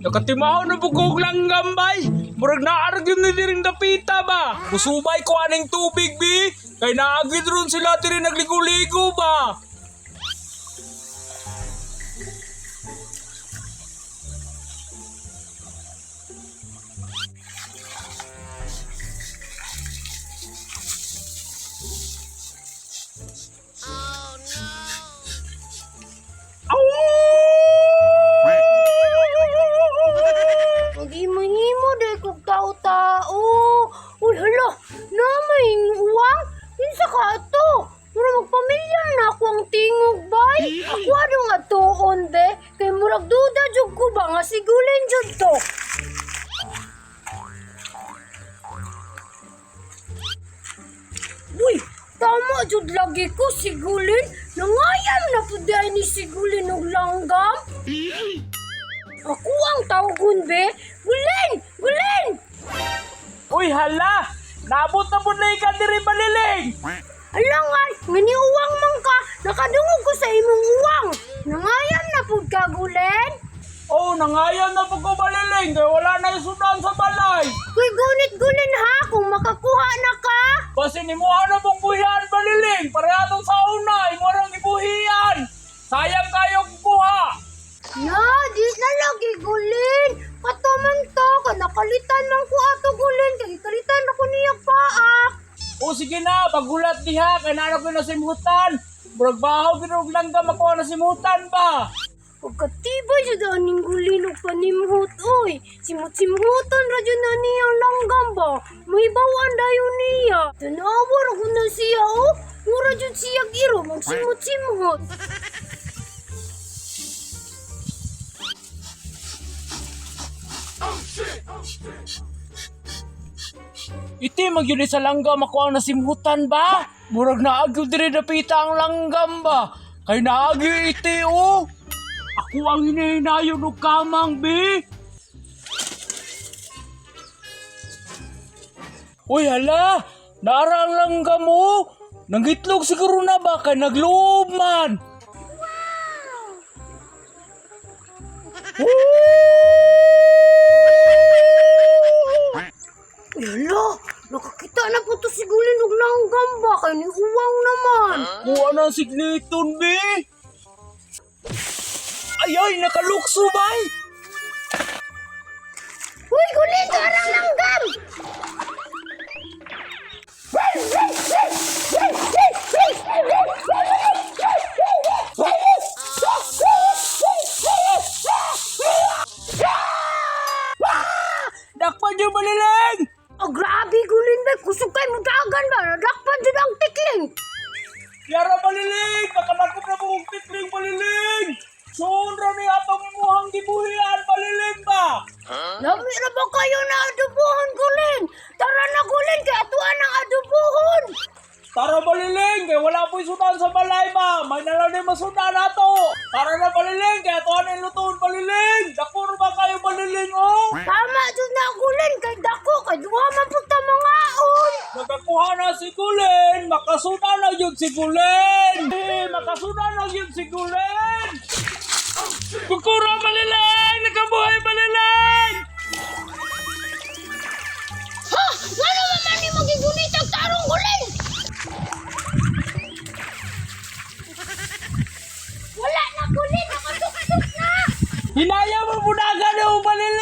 Nakatimaw na bugog lang gambay. Murag naargim ni diring dapita ba? Musubay ko aning tubig bi. Kay naagid ron sila diri nagligo-ligo ba? Himo day kog tao-tao. Uy, hala, namay uwang. Kinsa ka ato? Mura magpamilya na ako ang tingog, bay. Ako ano nga tuon, be? Kay murag duda jud ko ba nga sigulin jud to. Uy, tama jud lagi ko sigulin. Nangayam na pud ay ni sigulin og langgam. Ako ang tawgon, be. Gulin! Gulin! Uy hala! Nabot na pud lay ka diri baliling. Alangan, maniuwang man ka. Nakadungog ko sa imong uwang. Nangayam na pud ka, Gulin. Oh, nangayan na pag ko baliling kay wala na isudan sa balay. Uy, gunit, Gulin ha, kung makakuha na ka. Kasi ni mo ano pong buhian baliling. Parehas sa una, imo rang ibuhian. Sayang kayo kuha. Na, di na lagi, Gulin. Kataman to, kanakalitan man ko ato, Gulin. Kaya kalitan ako niya paak. O sige na, pagulat diha kay naano ko na simutan. Murag bahaw binug lang ka makuha na simutan ba? Pagkatibay jud aning Gulin ug panimhut, oy. Simut-simutan ra jud na niyang langgam ba. Mahibawan dayon niya. Tanawar ako na siya, oh. Mura jud siya giro, magsimut-simut. Iti magyud sa langgam makuha na simutan ba? Murag naagyo diri dapita ang langgam ba? Kay naagyo iti oh. Ako ang hinahinayon og kamang bi. Uy hala, nara ang langgam mo. Nangitlog siguro na ba kay nagloob man. Yala, nakakita na po to si Gulin og langgam ba? Kay ni uwang naman. Kuha ng signiton bi. Ay, nakalukso bay. Uy, Gulin, darang langgam! Dakpan yung baliling. Oh, grabe, Gulin, be. Kusog kay mo dagan ba? Nadakpan dyan ang tikling. Yara baliling. Nakanakop na mong titling baliling. Sundra ni atong imuhang gibuhian baliling ba? Lami na ba kayo na adubuhon, Gulin? Tara na, Gulin, kay atuan ang adubuhon. Tara baliling. Kaya wala po'y sudan sa balay ba? May nalang din masudan nato. Tara na baliling. Kaya atuan ang lutuon baliling. Dakur ba kayo baliling oh? Tama dyan na, Gulin, kay dako, kay duha man po ta mga aon. Nagkakuha na si Gulin. Makasudan na yun si Gulin. Makasudan na yun si Gulin. Kukura baliling. Nagkabuhay baliling. Ha! Ano naman ni magigunit ang tarong, Gulin? Wala na, Gulin, nakatuktok na. Hinaya mo budagan yung baliling.